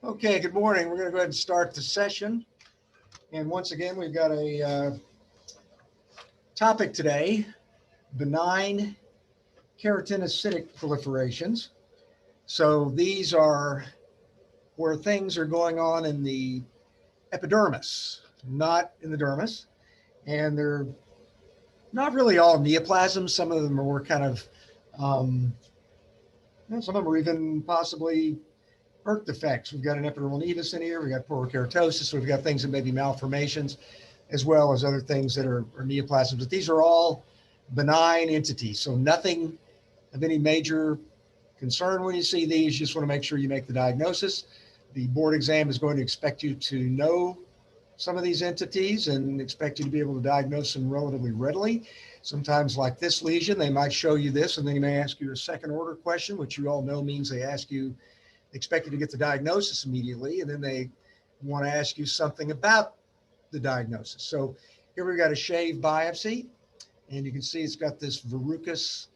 Okay, good morning. We're going to go ahead and start the session. And once again, we've got a topic today, benign keratinocytic proliferations. So these are where things are going on in the epidermis, not in the dermis. And they're not really all neoplasms. Some of them are more kind of, um, some of them are even possibly birth defects. We've got an epidermal nevus in here. We've got porokeratosis. So we've got things that may be malformations, as well as other things that are neoplasms. But these are all benign entities. So nothing of any major concern when you see these. You just want to make sure you make the diagnosis. The board exam is going to expect you to know some of these entities and expect you to be able to diagnose them relatively readily. Sometimes like this lesion, they might show you this and then they may ask you a second order question, which you all know means they expect you to get the diagnosis immediately, and then they want to ask you something about the diagnosis. So here we've got a shave biopsy, and you can see it's got this verrucous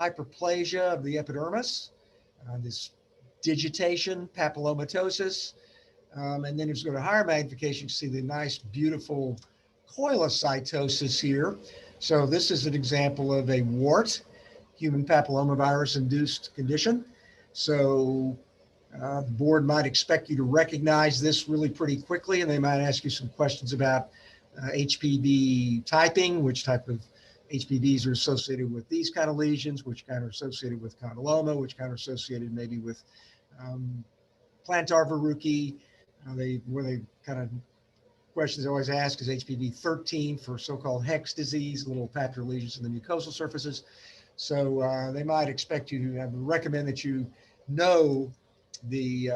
hyperplasia of the epidermis, this digitation, papillomatosis, and then if you go to higher magnification, you can see the nice, beautiful coilocytosis here. So this is an example of a wart, human papillomavirus-induced condition. So the board might expect you to recognize this really pretty quickly, and they might ask you some questions about HPV typing, which type of HPVs are associated with these kind of lesions, which kind are associated with condyloma, which kind are associated maybe with plantar verrucae. Where they kind of questions they always ask is HPV 13 for so-called Hex disease, little papular lesions in the mucosal surfaces. So they might expect you to recommend that you know the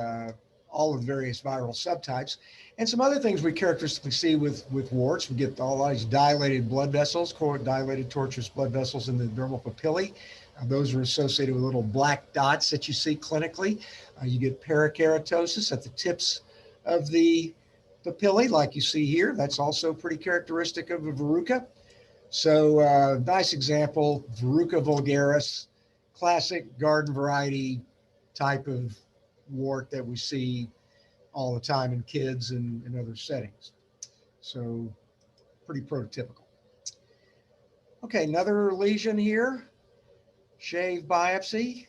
all of the various viral subtypes. And some other things we characteristically see with warts. We get all these dilated blood vessels, dilated tortuous blood vessels in the dermal papillae. Those are associated with little black dots that you see clinically. You get parakeratosis at the tips of the papillae, like you see here. That's also pretty characteristic of a verruca. So nice example, verruca vulgaris, classic garden variety type of wart that we see all the time in kids and in other settings. So pretty prototypical. Okay, another lesion here, shave biopsy.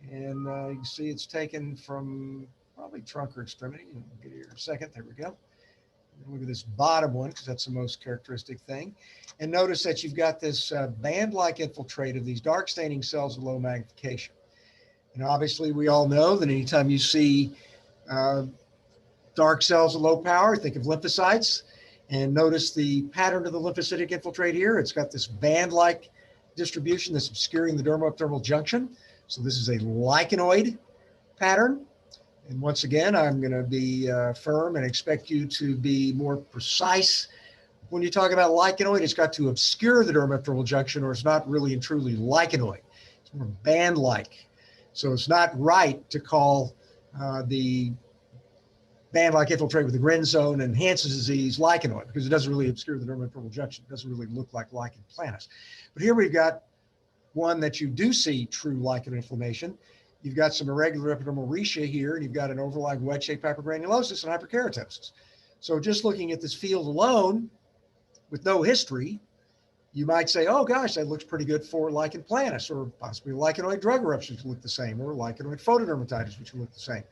And you can see it's taken from probably trunk or extremity. We'll get here in a second. There we go. Look at this bottom one because that's the most characteristic thing. And notice that you've got this band-like infiltrate of these dark staining cells of low magnification. And obviously we all know that anytime you see dark cells of low power, think of lymphocytes. And notice the pattern of the lymphocytic infiltrate here. It's got this band-like distribution that's obscuring the dermoepidermal junction. So this is a lichenoid pattern. And once again, I'm going to be firm and expect you to be more precise. When you talk about lichenoid, it's got to obscure the dermoepidermal junction, or it's not really and truly lichenoid. It's more band-like. So it's not right to call the band-like infiltrate with the Grin zone and Hansen's disease lichenoid, because it doesn't really obscure the dermoepidermal junction. It doesn't really look like lichen planus. But here we've got one that you do see true lichen inflammation. You've got some irregular epidermal rhescia here, and you've got an overlying wedge-shaped hypergranulosis and hyperkeratosis. So just looking at this field alone, with no history, you might say, oh gosh, that looks pretty good for lichen planus, or possibly lichenoid drug eruptions, which look the same, or lichenoid photodermatitis, which look the same.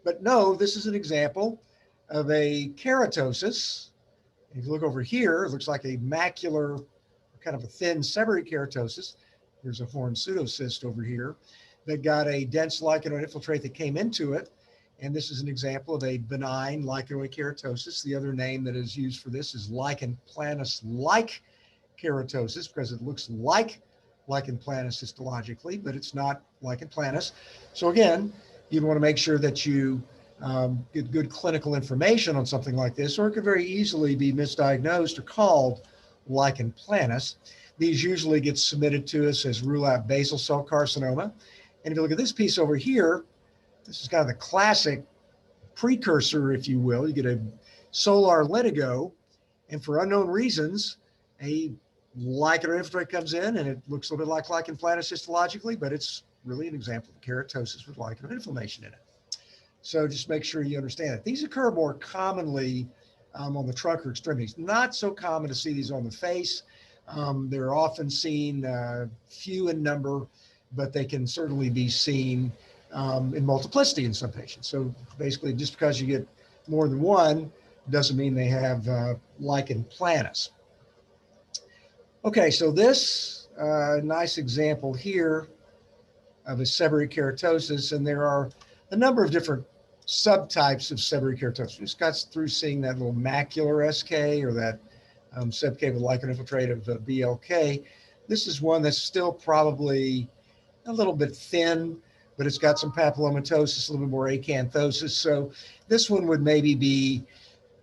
But no, this is an example of a keratosis. If you look over here, it looks like a macular, kind of a thin seborrheic keratosis. There's a horn pseudocyst over here that got a dense lichenoid infiltrate that came into it. And this is an example of a benign lichenoid keratosis. The other name that is used for this is lichen planus-like keratosis, because it looks like lichen planus histologically, but it's not lichen planus. So again, you'd want to make sure that you get good clinical information on something like this, or it could very easily be misdiagnosed or called lichen planus. These usually get submitted to us as rule out basal cell carcinoma. And if you look at this piece over here, this is kind of the classic precursor, if you will. You get a solar lentigo, and for unknown reasons, a lichenoid infiltrate comes in, and it looks a little bit like lichen planus histologically, but it's really an example of keratosis with lichenoid inflammation in it. So just make sure you understand it. These occur more commonly on the trunk or extremities. Not so common to see these on the face. They're often seen few in number, but they can certainly be seen in multiplicity in some patients. So basically, just because you get more than one doesn't mean they have lichen planus. Okay, so this nice example here of a seborrheic keratosis, and there are a number of different subtypes of seborrheic keratosis. We just got through seeing that little macular SK or that subcaval lichen infiltrate of BLK. This is one that's still probably a little bit thin, but it's got some papillomatosis, a little bit more acanthosis. So this one would maybe be,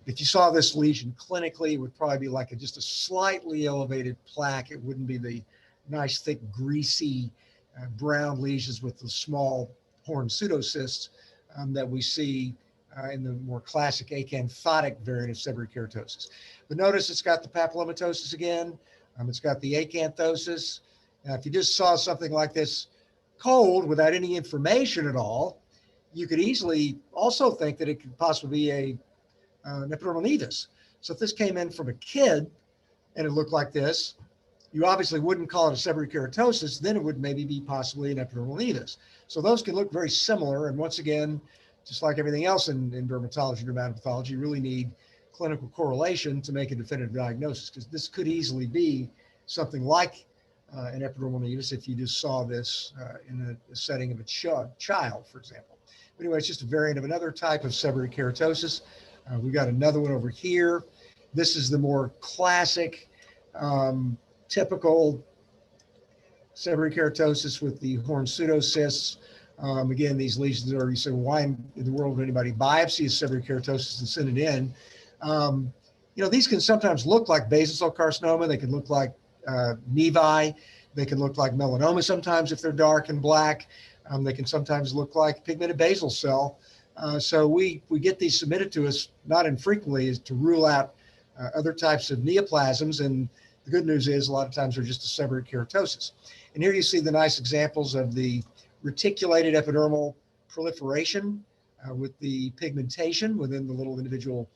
if you saw this lesion clinically, it would probably be like just a slightly elevated plaque. It wouldn't be the nice, thick, greasy, brown lesions with the small horn pseudocysts that we see in the more classic acanthotic variant of seborrheic keratosis. But notice it's got the papillomatosis again. It's got the acanthosis. Now, if you just saw something like this cold without any information at all, you could easily also think that it could possibly be an epidermal nevus. So if this came in from a kid and it looked like this, you obviously wouldn't call it a seborrheic keratosis, then it would maybe be possibly an epidermal nevus. So those can look very similar. And once again, just like everything else in dermatology and dermatopathology, you really need clinical correlation to make a definitive diagnosis, because this could easily be something like an epidermal nevus if you just saw this in a setting of a child, for example. But anyway, it's just a variant of another type of seborrheic keratosis. We've got another one over here. This is the more classic, typical seborrheic keratosis with the horn pseudocysts. Again, these lesions are, you say, why in the world would anybody biopsy a seborrheic keratosis and send it in? These can sometimes look like basal cell carcinoma. They can look like nevi. They can look like melanoma sometimes if they're dark and black. They can sometimes look like pigmented basal cell. So we get these submitted to us not infrequently is to rule out other types of neoplasms. And the good news is a lot of times they're just a seborrheic keratosis. And here you see the nice examples of the reticulated epidermal proliferation with the pigmentation within the little individual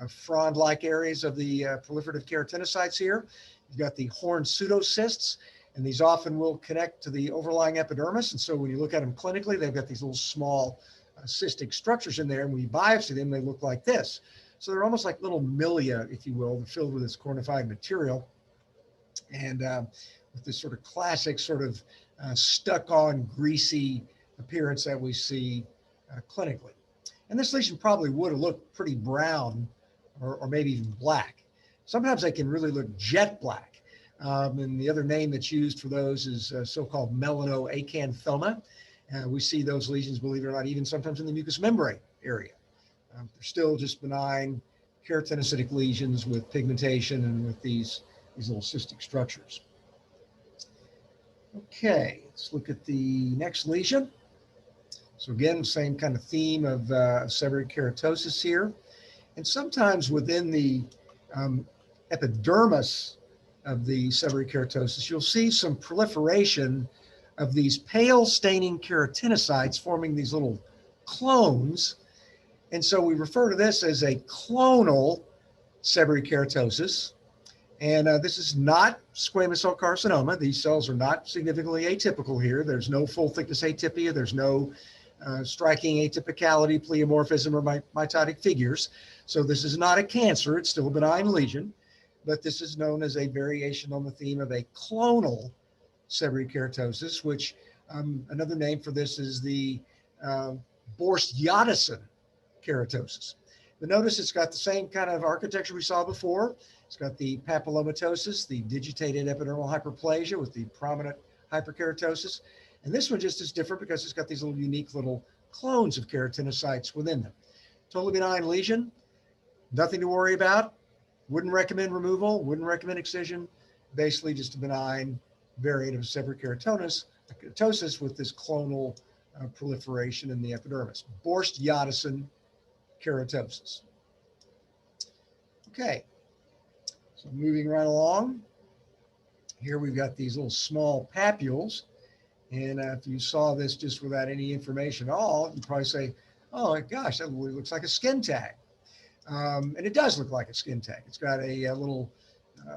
frond-like areas of the proliferative keratinocytes here. You've got the horn pseudocysts, and these often will connect to the overlying epidermis. And so when you look at them clinically, they've got these little small cystic structures in there. And when you biopsy them, they look like this. So they're almost like little milia, if you will, filled with this cornified material. And with this sort of classic sort of stuck-on greasy appearance that we see clinically. And this lesion probably would have looked pretty brown or maybe even black. Sometimes they can really look jet black. And the other name that's used for those is so-called melanoacanthoma. We see those lesions, believe it or not, even sometimes in the mucous membrane area. They're still just benign keratinocytic lesions with pigmentation and with these little cystic structures. Okay, let's look at the next lesion. So again, same kind of theme of seborrheic keratosis here. And sometimes within the epidermis of the seborrheic keratosis, you'll see some proliferation of these pale staining keratinocytes forming these little clones. And so we refer to this as a clonal seborrheic keratosis. And this is not squamous cell carcinoma. These cells are not significantly atypical here. There's no full thickness atypia. There's no striking atypicality, pleomorphism, or mitotic figures. So this is not a cancer. It's still a benign lesion. But this is known as a variation on the theme of a clonal seborrheic keratosis, which another name for this is the Borst-Yadison keratosis. But notice it's got the same kind of architecture we saw before. It's got the papillomatosis, the digitated epidermal hyperplasia with the prominent hyperkeratosis. And this one just is different because it's got these little unique little clones of keratinocytes within them. Totally benign lesion, nothing to worry about. Wouldn't recommend removal, wouldn't recommend excision. Basically just a benign variant of seborrheic keratosis with this clonal proliferation in the epidermis. Borst-Yadison keratosis. Okay, so moving right along. Here we've got these little small papules. And if you saw this just without any information at all, you'd probably say, oh gosh, that looks like a skin tag. And it does look like a skin tag. It's got a little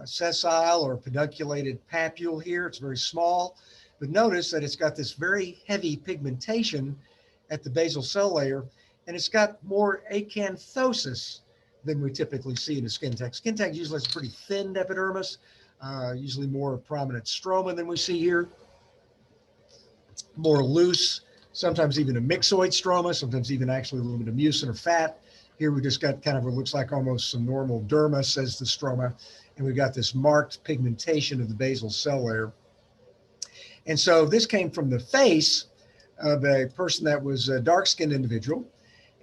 sessile or pedunculated papule here. It's very small, but notice that it's got this very heavy pigmentation at the basal cell layer, and it's got more acanthosis than we typically see in a skin tag. Skin tag usually has a pretty thin epidermis, usually more prominent stroma than we see here, more loose, sometimes even a myxoid stroma, sometimes even actually a little bit of mucin or fat. Here we just got kind of what looks like almost some normal derma, says the stroma, and we've got this marked pigmentation of the basal cell layer. And so this came from the face of a person that was a dark-skinned individual,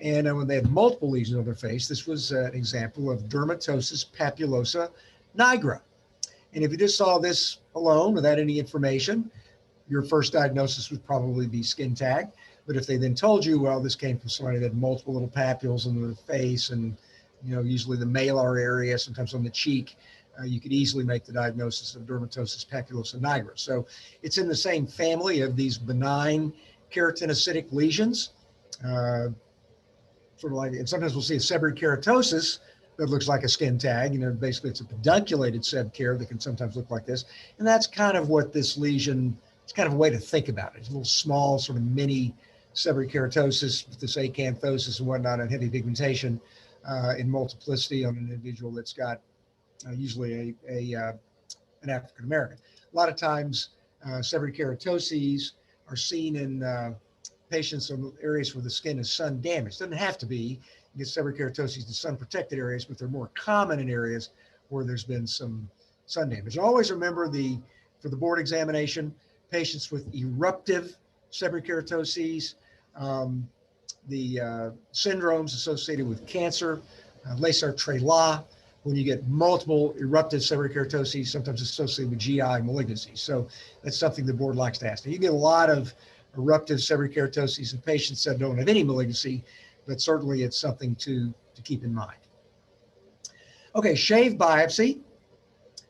and when they had multiple lesions on their face, this was an example of dermatosis papulosa nigra. And if you just saw this alone without any information, your first diagnosis would probably be skin tag. But if they then told you, well, this came from somebody that had multiple little papules in the face and, usually the malar area, sometimes on the cheek, you could easily make the diagnosis of dermatosis papulosa nigra. So it's in the same family of these benign keratinocytic lesions. Sort of like, and sometimes we'll see a seborrheic keratosis that looks like a skin tag. Basically it's a pedunculated seb-ker that can sometimes look like this. And that's kind of what this lesion, it's kind of a way to think about it. It's a little small, sort of mini seborrheic keratosis with this acanthosis and whatnot and heavy pigmentation in multiplicity on an individual that's got usually an African American. A lot of times, seborrheic keratoses are seen in patients in areas where the skin is sun damaged. Doesn't have to be. You get seborrheic keratoses in sun protected areas, but they're more common in areas where there's been some sun damage. And always remember for the board examination, patients with eruptive seborrheic keratoses, the syndromes associated with cancer, Lesar-Trellat, when you get multiple eruptive seborrheic keratoses, sometimes associated with GI malignancies. So that's something the board likes to ask. Now, you get a lot of eruptive seborrheic keratoses in patients that don't have any malignancy, but certainly it's something to keep in mind. Okay, shave biopsy.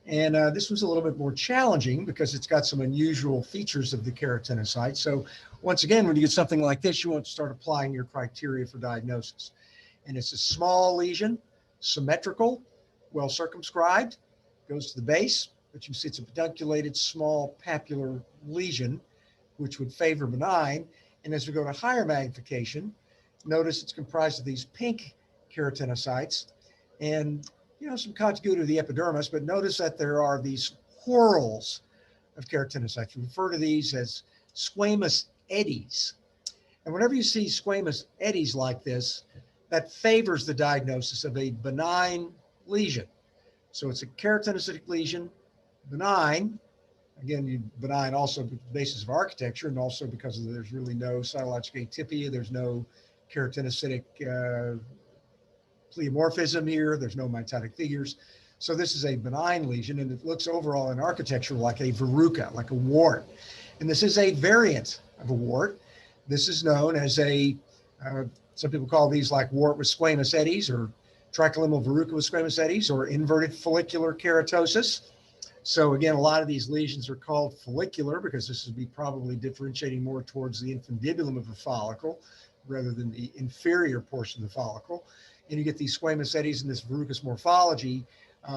And this was a little bit more challenging because it's got some unusual features of the keratinocyte. So once again, when you get something like this, you want to start applying your criteria for diagnosis. And it's a small lesion, symmetrical, well circumscribed, goes to the base, but you see it's a pedunculated small papular lesion, which would favor benign. And as we go to higher magnification, notice it's comprised of these pink keratinocytes and some contiguity to the epidermis, but notice that there are these whorls of keratinocytes. We refer to these as squamous eddies. And whenever you see squamous eddies like this, that favors the diagnosis of a benign lesion. So it's a keratinocytic lesion, benign. Again, benign also the basis of architecture, and also because there's really no cytologic atypia, there's no keratinocytic pleomorphism here, there's no mitotic figures. So this is a benign lesion, and it looks overall in architecture like a verruca, like a wart. And this is a variant of a wart. This is known as some people call these like wart with squamous eddies, or tricholimmal verruca with squamous eddies, or inverted follicular keratosis. So again, a lot of these lesions are called follicular because this would be probably differentiating more towards the infundibulum of the follicle rather than the inferior portion of the follicle. And you get these squamous eddies in this verrucous morphology.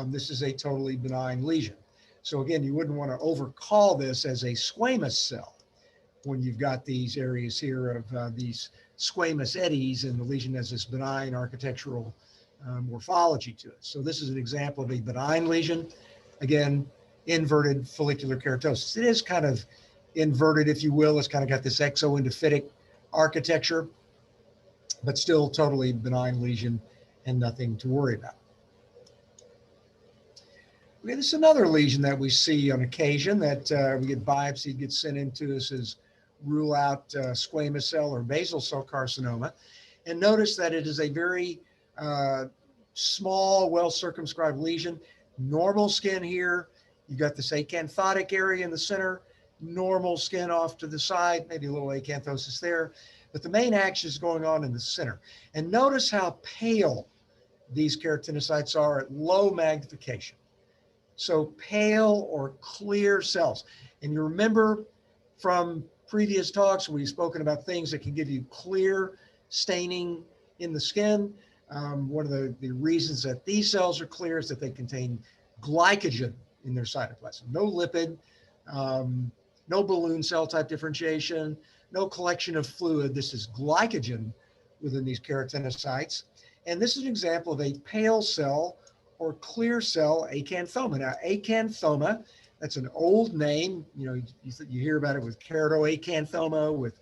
This is a totally benign lesion. So again, you wouldn't want to overcall this as a squamous cell when you've got these areas here of these squamous eddies and the lesion has this benign architectural morphology to it. So this is an example of a benign lesion. Again, inverted follicular keratosis. It is kind of inverted, if you will. It's kind of got this exoendophytic architecture, but still totally benign lesion and nothing to worry about. Okay, this is another lesion that we see on occasion that we get biopsy, gets sent into us as rule out squamous cell or basal cell carcinoma. And notice that it is a very small, well circumscribed lesion. Normal skin here. You've got this acanthotic area in the center, normal skin off to the side, maybe a little acanthosis there. But the main action is going on in the center. And notice how pale these keratinocytes are at low magnification. So pale or clear cells. And you remember from previous talks, we've spoken about things that can give you clear staining in the skin. One of the reasons that these cells are clear is that they contain glycogen in their cytoplasm. No lipid, no balloon cell type differentiation, no collection of fluid. This is glycogen within these keratinocytes. And this is an example of a pale cell or clear cell acanthoma. Now, acanthoma, that's an old name. You know, you hear about it with keratoacanthoma, with,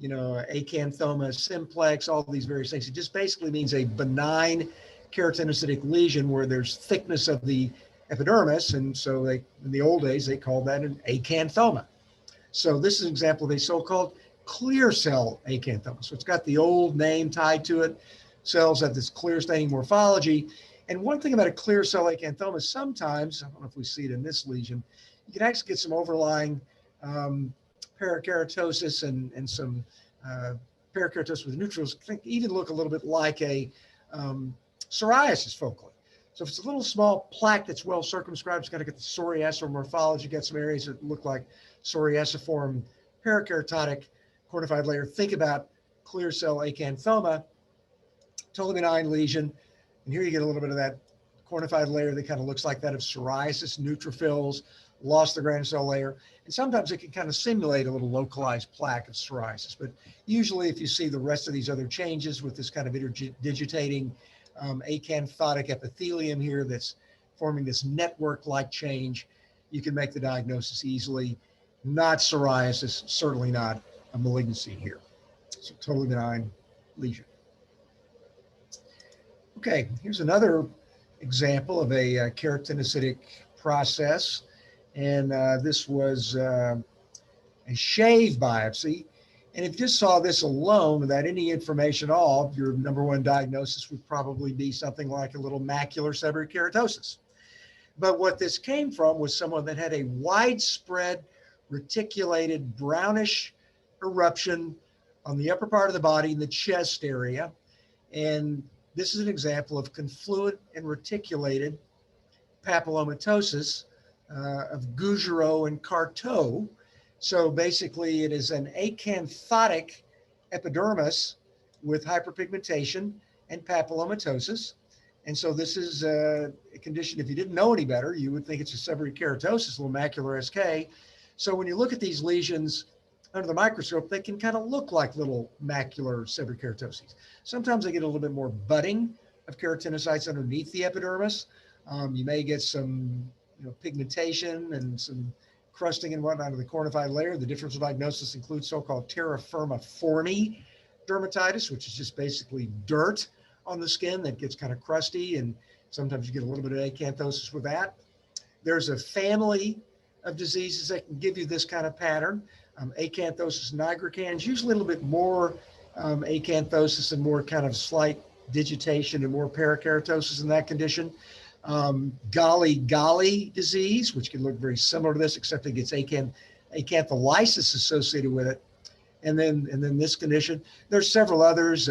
acanthoma simplex, all these various things. It just basically means a benign keratinocytic lesion where there's thickness of the epidermis. And so in the old days, they called that an acanthoma. So this is an example of a so-called clear cell acanthoma. So it's got the old name tied to it. Cells have this clear staining morphology. And one thing about a clear cell acanthoma, sometimes, I don't know if we see it in this lesion, you can actually get some overlying parakeratosis and some parakeratosis with neutrophils, even look a little bit like a psoriasis focally. So if it's a little small plaque that's well circumscribed, it's got to get the psoriasis morphology, get some areas that look like psoriasiform parakeratotic cornified layer. Think about clear cell acanthoma, totally benign lesion. And here you get a little bit of that cornified layer that kind of looks like that of psoriasis, neutrophils, lost the granule cell layer. And sometimes it can kind of simulate a little localized plaque of psoriasis. But usually if you see the rest of these other changes with this kind of interdigitating acanthotic epithelium here that's forming this network-like change, you can make the diagnosis easily. Not psoriasis, certainly not a malignancy here. So totally benign lesion. Okay, here's another example of a keratinocytic process. And this was a shave biopsy. And if you just saw this alone without any information at all, your number one diagnosis would probably be something like a little macular seborrheic keratosis. But what this came from was someone that had a widespread reticulated brownish eruption on the upper part of the body in the chest area. And this is an example of confluent and reticulated papillomatosis of Gougerot and Carteau. So basically it is an acanthotic epidermis with hyperpigmentation and papillomatosis. And so this is a condition, if you didn't know any better, you would think it's a seborrheic keratosis, a little macular SK. So when you look at these lesions under the microscope, they can kind of look like little macular seborrheic keratoses. Sometimes they get a little bit more budding of keratinocytes underneath the epidermis. You may get some pigmentation and some crusting and whatnot of the cornified layer. The differential diagnosis includes so-called terra firma formi dermatitis, which is just basically dirt on the skin that gets kind of crusty, and sometimes you get a little bit of acanthosis with that. There's a family of diseases that can give you this kind of pattern. Acanthosis nigricans, usually a little bit more acanthosis and more kind of slight digitation and more parakeratosis in that condition. Golly disease, which can look very similar to this, except it gets acantholysis associated with it. And then this condition. There's several others,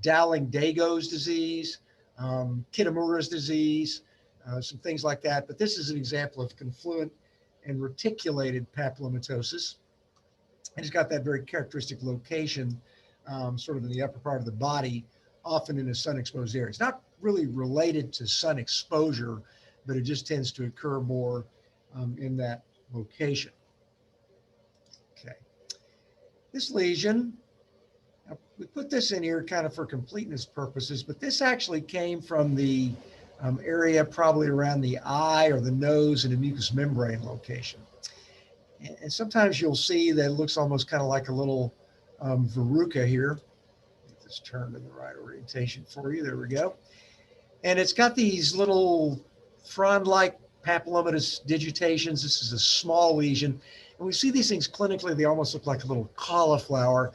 Dowling-Dago's disease, Kitamura's disease, some things like that. But this is an example of confluent and reticulated papillomatosis. And it's got that very characteristic location, sort of in the upper part of the body, often in a sun-exposed area. It's not really related to sun exposure, but it just tends to occur more in that location. Okay. This lesion, we put this in here kind of for completeness purposes, but this actually came from the area probably around the eye or the nose and the mucous membrane location. And sometimes you'll see that it looks almost kind of like a little verruca here. Get this turned in the right orientation for you. There we go. And it's got these little frond-like papillomatous digitations. This is a small lesion. And we see these things clinically, they almost look like a little cauliflower.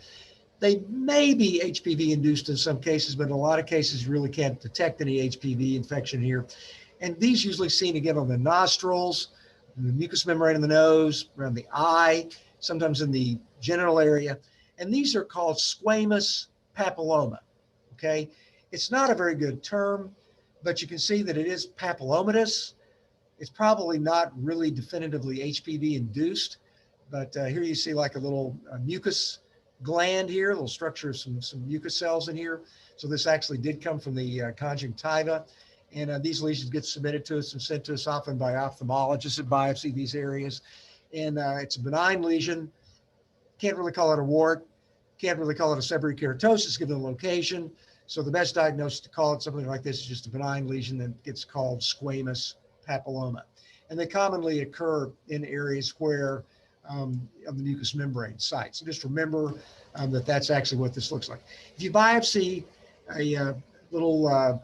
They may be HPV induced in some cases, but in a lot of cases, you really can't detect any HPV infection here. And these usually seen again on the nostrils, the mucous membrane in the nose, around the eye, sometimes in the genital area. And these are called squamous papilloma, okay? It's not a very good term, but you can see that it is papillomatous. It's probably not really definitively HPV induced, but here you see like a little mucus gland here, a little structure of some mucus cells in here. So this actually did come from the conjunctiva. And these lesions get submitted to us and sent to us often by ophthalmologists that biopsy these areas. And it's a benign lesion. Can't really call it a wart. Can't really call it a seborrheic keratosis given the location. So the best diagnosis to call it something like this is just a benign lesion that gets called squamous papilloma. And they commonly occur in areas where of the mucous membrane site. So just remember that that's actually what this looks like. If you biopsy a little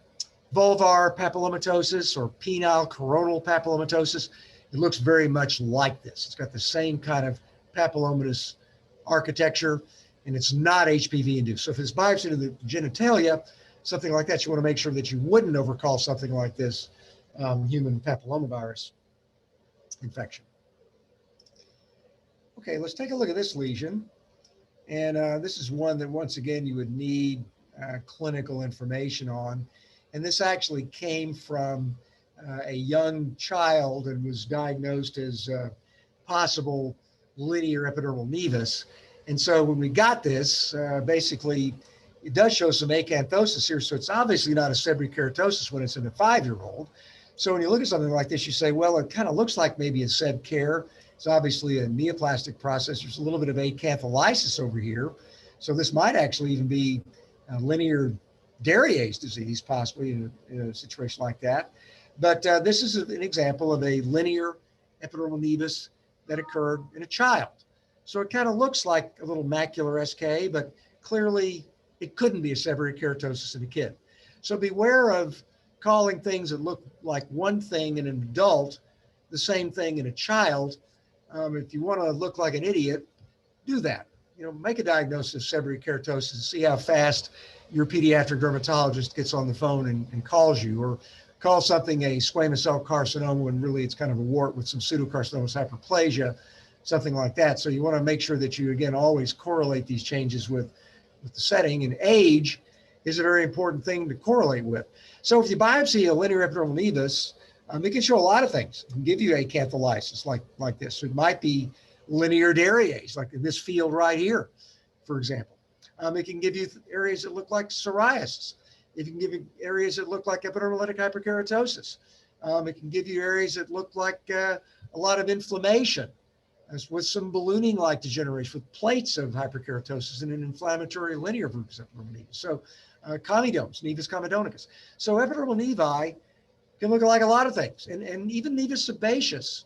vulvar papillomatosis or penile coronal papillomatosis, it looks very much like this. It's got the same kind of papillomatous architecture, and it's not HPV induced. So if it's biopsy to the genitalia, something like that, you want to make sure that you wouldn't overcall something like this human papillomavirus infection. Okay, let's take a look at this lesion. And this is one that, once again, you would need clinical information on. And this actually came from a young child and was diagnosed as possible linear epidermal nevus. And so when we got this, basically, it does show some acanthosis here. So it's obviously not a seborrheic keratosis when it's in a 5-year-old. So when you look at something like this, you say, well, it kind of looks like maybe a seb care. It's obviously a neoplastic process. There's a little bit of acantholysis over here. So this might actually even be linear Derriér's disease, possibly in a situation like that. But this is an example of a linear epidermal nevus that occurred in a child. So it kind of looks like a little macular SK, but clearly it couldn't be a seborrheic keratosis in a kid. So beware of calling things that look like one thing in an adult the same thing in a child. If you want to look like an idiot, do that. You know, make a diagnosis of seborrheic keratosis and see how fast your pediatric dermatologist gets on the phone and calls you, or call something a squamous cell carcinoma when really it's kind of a wart with some pseudocarcinomas hyperplasia, something like that. So you want to make sure that you, again, always correlate these changes with the setting, and age is a very important thing to correlate with. So if you biopsy a linear epidermal nevus, it can show a lot of things. It can give you acantholysis like this. So it might be linear Derriér's, like in this field right here, for example. It can give you areas that look like psoriasis. It can give you areas that look like epidermolytic hyperkeratosis. It can give you areas that look like a lot of inflammation, as with some ballooning-like degeneration, with plates of hyperkeratosis and an inflammatory linear versus epidermal nevus. So comedones, nevus comedonicus. So epidermal nevi can look like a lot of things. And even nevus sebaceous,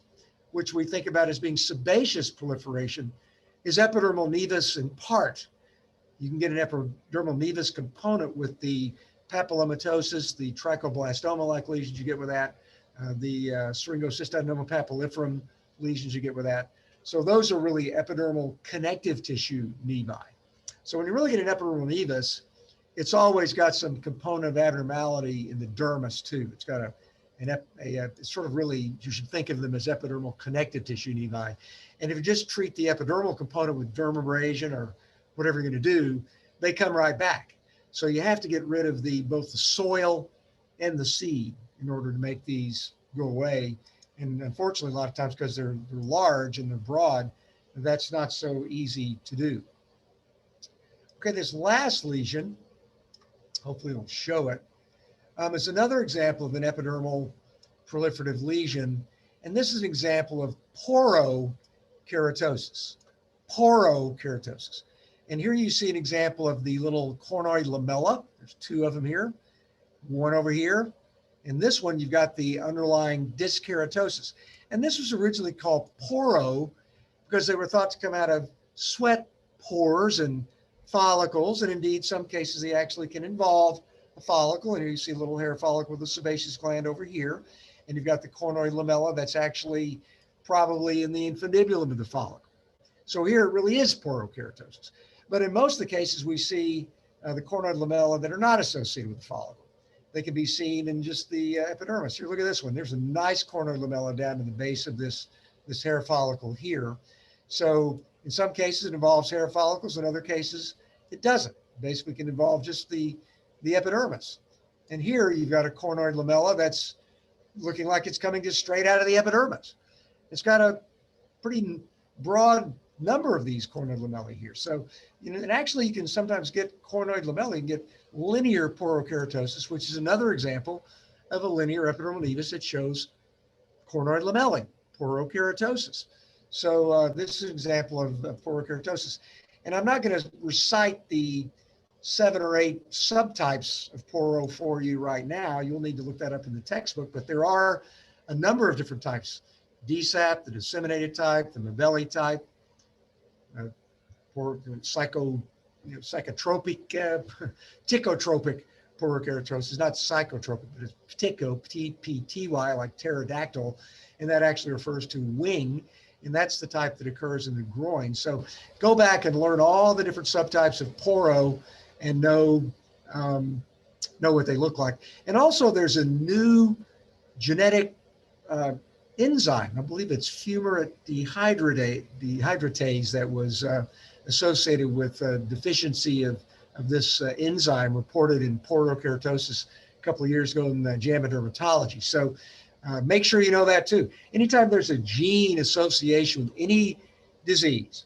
which we think about as being sebaceous proliferation, is epidermal nevus in part. You can get an epidermal nevus component with the papillomatosis, the trichoblastoma-like lesions you get with that, the syringocystadenoma papilliferum lesions you get with that. So those are really epidermal connective tissue nevi. So when you really get an epidermal nevus, it's always got some component of abnormality in the dermis too. It's got it's sort of really, you should think of them as epidermal connective tissue nevi. And if you just treat the epidermal component with dermabrasion or whatever you're going to do, they come right back. So you have to get rid of both the soil and the seed in order to make these go away. And unfortunately, a lot of times, because they're large and they're broad, that's not so easy to do. Okay, this last lesion, hopefully it'll show it, is another example of an epidermal proliferative lesion. And this is an example of porokeratosis. Porokeratosis. And here you see an example of the little cornoid lamella. There's two of them here, one over here. And this one, you've got the underlying dyskeratosis. And this was originally called poro because they were thought to come out of sweat pores and follicles. And indeed, some cases, they actually can involve a follicle. And here you see a little hair follicle with a sebaceous gland over here. And you've got the cornoid lamella that's actually probably in the infundibulum of the follicle. So here it really is porokeratosis. But in most of the cases, we see the cornoid lamella that are not associated with the follicle. They can be seen in just the epidermis. Here, look at this one. There's a nice cornoid lamella down to the base of this hair follicle here. So in some cases, it involves hair follicles. In other cases, it doesn't. It basically can involve just the epidermis. And here you've got a cornoid lamella that's looking like it's coming just straight out of the epidermis. It's got a pretty broad number of these cornoid lamellae here. So, and actually you can sometimes get cornoid lamellae and get linear porokeratosis, which is another example of a linear epidermal nevus that shows cornoid lamellae, porokeratosis. So this is an example of porokeratosis. And I'm not going to recite the 7 or 8 subtypes of poro for you right now. You'll need to look that up in the textbook, but there are a number of different types. DSAP, the disseminated type, the Mabelli type, psychotropic, ticotropic porokeratosis, not psychotropic, but it's ptico, T-P-T-Y, like pterodactyl, and that actually refers to wing, and that's the type that occurs in the groin. So go back and learn all the different subtypes of poro and know what they look like. And also there's a new genetic enzyme, I believe it's fumarate dehydratase, that was associated with deficiency of this enzyme reported in porokeratosis a couple of years ago in JAMA Dermatology. So make sure you know that too. Anytime there's a gene association with any disease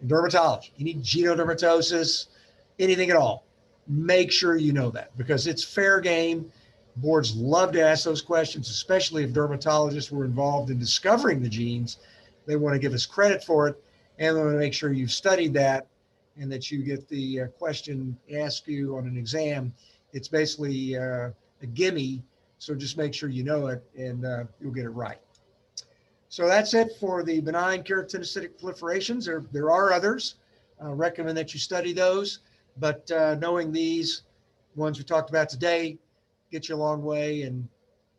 in dermatology, any genodermatosis, anything at all, make sure you know that, because it's fair game. Boards love to ask those questions, especially if dermatologists were involved in discovering the genes. They want to give us credit for it, and they want to make sure you've studied that and that you get the question asked you on an exam. It's basically a gimme, so just make sure you know it, and you'll get it right. So that's it for the benign keratinocytic proliferations. There are others. I recommend that you study those, but knowing these ones we talked about today get you a long way, and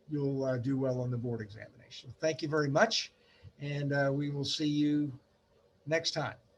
you'll do well on the board examination. Thank you very much, and we will see you next time.